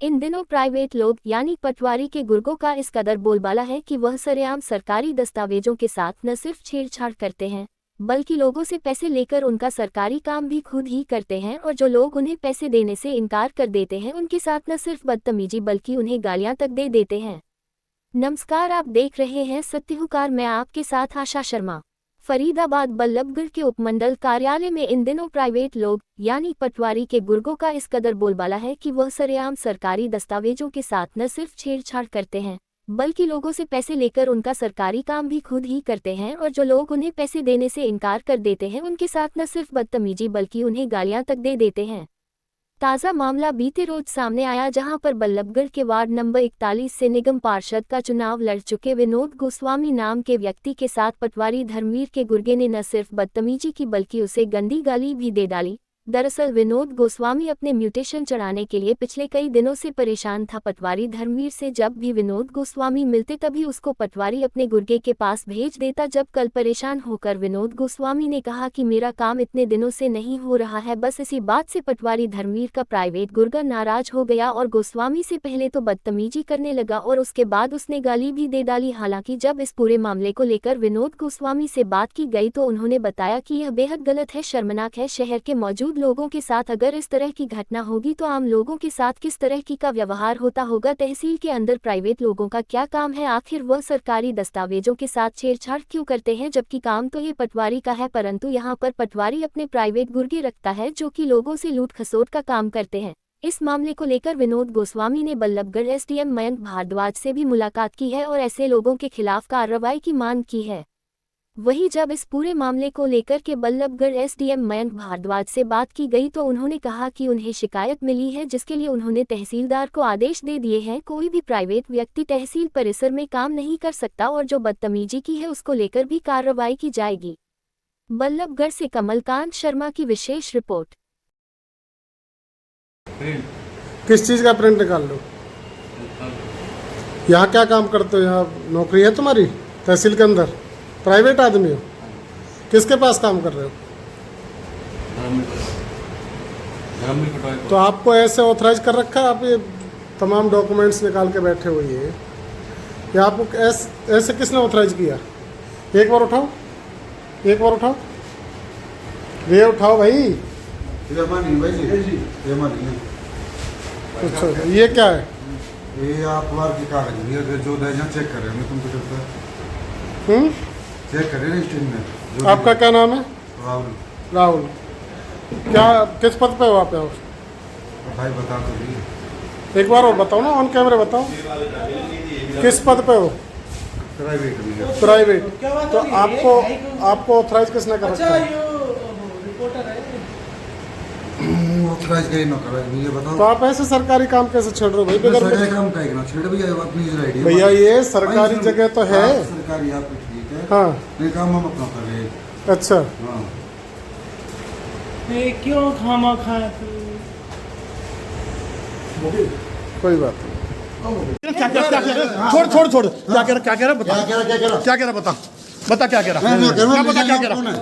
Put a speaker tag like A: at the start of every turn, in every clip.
A: इन दिनों प्राइवेट लोग यानी पटवारी के गुर्गों का इस कदर बोलबाला है कि वह सरेआम सरकारी दस्तावेजों के साथ न सिर्फ छेड़छाड़ करते हैं बल्कि लोगों से पैसे लेकर उनका सरकारी काम भी खुद ही करते हैं, और जो लोग उन्हें पैसे देने से इनकार कर देते हैं उनके साथ न सिर्फ बदतमीजी बल्कि उन्हें गालियां तक दे देते हैं। नमस्कार, आप देख रहे हैं सत्यहुकार, मैं आपके साथ आशा शर्मा। फरीदाबाद बल्लभगढ़ के उपमंडल कार्यालय में इन दिनों प्राइवेट लोग यानी पटवारी के गुर्गों का इस कदर बोलबाला है कि वह सरेआम सरकारी दस्तावेजों के साथ न सिर्फ छेड़छाड़ करते हैं बल्कि लोगों से पैसे लेकर उनका सरकारी काम भी खुद ही करते हैं, और जो लोग उन्हें पैसे देने से इनकार कर देते हैं उनके साथ न सिर्फ बदतमीजी बल्कि उन्हें गालियां तक दे देते हैं। ताज़ा मामला बीते रोज सामने आया, जहां पर बल्लभगढ़ के वार्ड नंबर 41 से निगम पार्षद का चुनाव लड़ चुके विनोद गोस्वामी नाम के व्यक्ति के साथ पटवारी धर्मवीर के गुर्गे ने न सिर्फ बदतमीजी की बल्कि उसे गंदी गाली भी दे डाली। दरअसल विनोद गोस्वामी अपने म्यूटेशन चढ़ाने के लिए पिछले कई दिनों से परेशान था। पटवारी धर्मवीर से जब भी विनोद गोस्वामी मिलते तभी उसको पटवारी अपने गुर्गे के पास भेज देता। जब कल परेशान होकर विनोद गोस्वामी ने कहा कि मेरा काम इतने दिनों से नहीं हो रहा है, बस इसी बात से पटवारी धर्मवीर का प्राइवेट गुर्गा नाराज हो गया और गोस्वामी से पहले तो बदतमीजी करने लगा और उसके बाद उसने गाली भी दे डाली। हालांकि जब इस पूरे मामले को लेकर विनोद गोस्वामी से बात की गई तो उन्होंने बताया कि यह बेहद गलत है, शर्मनाक है। शहर के मौजूद लोगों के साथ अगर इस तरह की घटना होगी तो आम लोगों के साथ किस तरह की का व्यवहार होता होगा। तहसील के अंदर प्राइवेट लोगों का क्या काम है, आखिर वह सरकारी दस्तावेजों के साथ छेड़छाड़ क्यों करते हैं, जबकि काम तो ये पटवारी का है, परंतु यहाँ पर पटवारी अपने प्राइवेट गुर्गे रखता है जो कि लोगों से लूट खसोट का काम करते हैं। इस मामले को लेकर विनोद गोस्वामी ने बल्लभगढ़ एसडीएम मयंक भारद्वाज से भी मुलाकात की है और ऐसे लोगों के खिलाफ कार्रवाई की मांग की है। वहीं जब इस पूरे मामले को लेकर के बल्लभगढ़ एसडीएम मयंक भारद्वाज से बात की गई तो उन्होंने कहा कि उन्हें शिकायत मिली है जिसके लिए उन्होंने तहसीलदार को आदेश दे दिए हैं। कोई भी प्राइवेट व्यक्ति तहसील परिसर में काम नहीं कर सकता और जो बदतमीजी की है उसको लेकर भी कार्रवाई की जाएगी। बल्लभगढ़ से कमलकांत शर्मा की विशेष रिपोर्ट।
B: किस चीज़ का प्रिंट निकाल लो? यहाँ क्या काम करते हो? यहाँ नौकरी है तुम्हारी तहसील के अंदर? प्राइवेट आदमी हो? किसके पास काम कर रहे हो? तो आपको ऐसे ऑथराइज कर रखा है? आप ये तमाम डॉक्यूमेंट्स निकाल के बैठे हुए हैं, या आपको ऐसे किसने ऑथराइज किया? एक बार उठाओ, एक बार उठाओ, ये उठाओ भाई। अच्छा, ये क्या है?
C: ये आप वार की कागज है जो चेक कर रहे हैं, तुमको चलता है चेक करें रजिस्ट्री में।
B: आपका क्या नाम है?
C: राहुल।
B: राहुल, क्या किस पद पे हो आप?
C: भाई बता तो दी,
B: एक बार और बताओ ना, ऑन कैमरे बताओ, किस पद पे हो?
C: प्राइवेट में।
B: प्राइवेट। तो आपको ऑथराइज किसने कर रखा है?
C: ऑथराइज कहीं ना कराइज, ये बताओ।
B: तो आप ऐसे सरकारी काम कैसे छेड़ रहे हो भाई?
C: सरकारी काम का ना छेड़ भैया, अपनी राइट है
B: भैया, ये सरकारी जगह तो है।
C: सरकारी आप ठीक है।
B: हाँ,
C: ये काम हम अपना कर रहे हैं।
B: अच्छा,
C: हाँ,
D: ये क्यों खामा खा?
B: कोई बात नहीं।
E: छोड़ क्या कह रहा बता क्या कह रहा?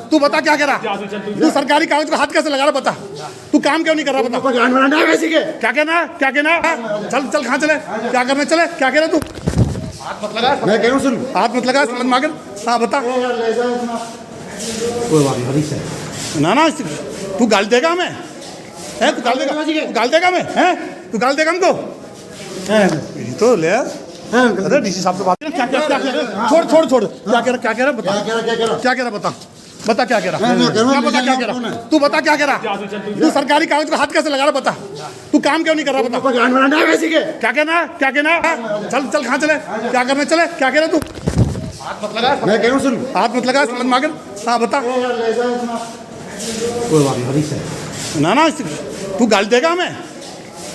E: तू बता क्या कह रहा? तू सरकारी कागज को हाथ कैसे लगा रहा? बता, तू काम क्यों नहीं कर रहा? बता क्या कहना? चल कहाँ चले? क्या करने चले? क्या कह रहा तू? हाथ मत लगा,
C: मैं कह रहा हूँ सुन,
E: हाथ मत लगा, समझ मांगे। हाँ बता।
C: कोई बात नहीं
E: ना तू गाल देगा हमें? है तू गाल देगा हमें? है तू गाल देगा हमको? तो ले अरे डीसी साहब से बात। छोड़ क्या कह रहा? बता क्या कह रहा? तू बता क्या कह रहा? तू सरकारी कागज को हाथ कैसे लगा रहा? बता, तू काम क्यों नहीं कर रहा? बता क्या कहना? चल कहाँ चले? क्या करने चले? क्या कह रहा तू? हाथ मत लगा,
C: मैं कह रहा हूँ सुन,
E: हाथ मत लगा, समझ मांगे। हाँ बता।
C: कोई बात नहीं
E: ना तू गाल देगा हमें?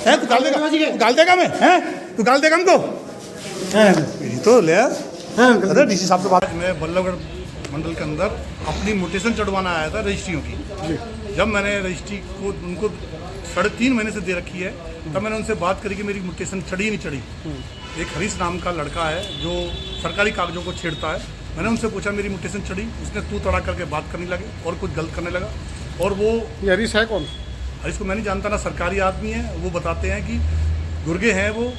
E: है तू गाल देगा हमें? है तू गाल देगा हमको? तो ले अरे डीसी साहब से बात। मैं बल्लभगढ़ मंडल के अंदर अपनी म्यूटेशन चढ़वाना आया था रजिस्ट्रियों की। जब मैंने रजिस्ट्री को उनको 3.5 महीने से दे रखी है, तब मैंने उनसे बात करी कि मेरी म्यूटेशन चढ़ी नहीं चढ़ी। एक हरीश नाम का लड़का है जो सरकारी कागजों को छेड़ता है। मैंने उनसे पूछा मेरी म्यूटेशन चढ़ी, उसने तू तड़ा करके बात करने लगे और कुछ गलत करने लगा। और वो
B: हरीश है कौन?
E: हरीश को मैं नहीं जानता ना, सरकारी आदमी है। वो बताते हैं कि गुर्गे हैं वो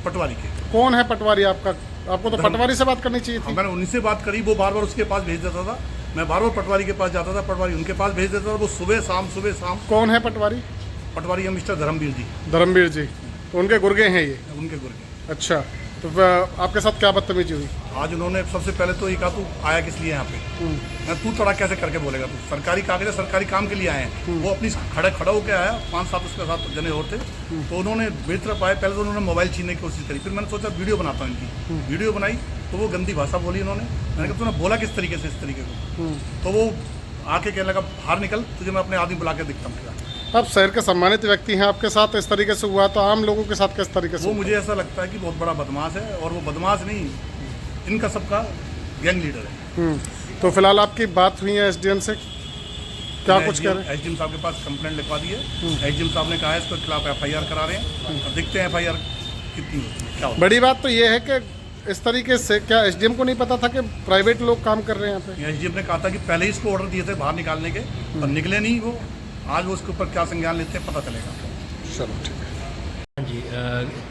E: पटवारी के।
B: कौन है पटवारी आपका? आपको तो पटवारी से बात करनी चाहिए थी।
E: मैंने उन्हीं से बात करी, वो बार बार उसके पास भेज देता था, मैं बार बार पटवारी के पास जाता था, पटवारी उनके पास भेज देता था, वो सुबह शाम।
B: कौन है पटवारी?
E: पटवारी है मिस्टर धर्मवीर जी।
B: धर्मवीर जी, उनके गुर्गे हैं ये?
E: उनके गुर्गे।
B: अच्छा, तो आपके साथ क्या बदतमीजी हुई?
E: आज उन्होंने सबसे पहले तो ये कहा तू आया किस लिए यहाँ पे? मैं तू तड़ा कैसे करके बोलेगा, तू सरकारी कागज है, सरकारी काम के लिए आए हैं। वो अपनी खड़ा होकर आया, 5-7 उसके साथ जने और थे, तो उन्होंने मेरी तरफ आए, पहले तो उन्होंने मोबाइल छीनने की कोशिश करी, फिर मैंने सोचा वीडियो बनाता हूँ इनकी। वीडियो बनाई तो वो गंदी भाषा बोली उन्होंने। मैंने कहा तूने बोला किस तरीके से इस तरीके को? तो वो आके कहने लगा बाहर निकल, तुझे मैं अपने आदमी बुला के दिखता हूँ।
B: आप शहर के सम्मानित व्यक्ति हैं, आपके साथ इस तरीके से हुआ, तो आम लोगों के साथ किस तरीके से?
E: वो मुझे ऐसा लगता है कि बहुत बड़ा बदमाश है, और वो बदमाश नहीं, इनका सबका गैंग लीडर है।
B: तो फिलहाल आपकी बात हुई है एसडीएम से, क्या कुछ कह रहे हैं?
E: एसडीएम साहब के पास कंप्लेंट लिखवा दी है। एसडीएम साहब ने कहा है इसके खिलाफ एफआईआर करा रहे हैं, और देखते हैं एफआईआर कितनी होती है, क्या होता है।
B: बड़ी बात तो ये है कि इस तरीके से क्या एसडीएम को नहीं पता था कि प्राइवेट लोग काम कर रहे हैं यहाँ पे?
E: एसडीएम ने कहा था कि पहले ही इसको ऑर्डर दिए थे बाहर निकालने के, और निकले नहीं वो। आज वो उसके ऊपर क्या संज्ञान लेते हैं पता चलेगा।
B: चलो ठीक है।
D: हाँ जी,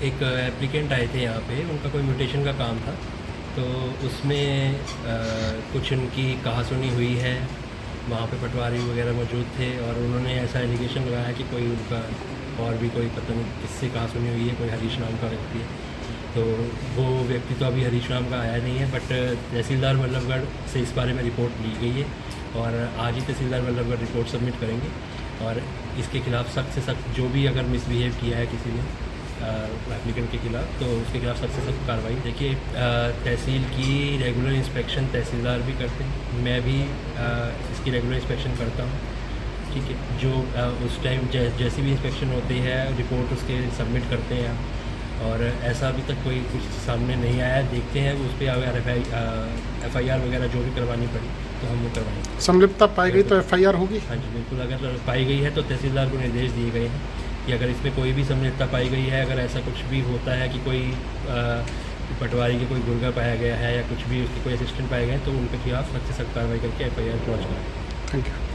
D: एक एप्लीकेंट आए थे यहाँ पे, उनका कोई म्यूटेशन का काम था, तो उसमें कुछ उनकी कहासुनी हुई है। वहाँ पे पटवारी वगैरह मौजूद थे, और उन्होंने ऐसा एलिगेशन लगाया कि कोई उनका और भी कोई पता नहीं किससे कहासुनी हुई है, कोई हरीश नाम का व्यक्ति है। तो वो व्यक्ति तो अभी हरीश नाम का आया नहीं है, बट तहसीलदार वल्लभगढ़ से इस बारे में रिपोर्ट ली गई है, और आज ही तहसीलदार वल्लभगढ़ रिपोर्ट सबमिट करेंगे, और इसके खिलाफ सख्त से सख्त, जो भी अगर मिसबिहेव किया है किसी ने एप्लीकेंट के खिलाफ, तो उसके खिलाफ सख्त से सख्त कार्रवाई। देखिए, तहसील की रेगुलर इंस्पेक्शन तहसीलदार भी करते हैं, मैं भी इसकी रेगुलर इंस्पेक्शन करता हूँ, ठीक है। जो उस टाइम जैसी भी इंस्पेक्शन होती है, रिपोर्ट उसके सबमिट करते हैं, और ऐसा अभी तक कोई कुछ सामने नहीं आया। देखते हैं उस पर अगर एफआईआर वगैरह जो भी करवानी पड़ी तो हम वो करवाएंगे।
B: संलिप्तता पाई गई तो एफआईआर होगी?
D: हाँ जी, बिल्कुल। अगर पाई गई है तो तहसीलदार को निर्देश दिए गए हैं कि अगर इसमें कोई भी संलिप्तता पाई गई है, अगर ऐसा कुछ भी होता है कि कोई पटवारी के कोई गुर्गा पाया गया है या कुछ भी उसके कोई असिस्टेंट पाए गए हैं, तो उनके खिलाफ सख्त से सख्त कार्रवाई करके एफआईआर लॉन्च करें।
B: Thank you.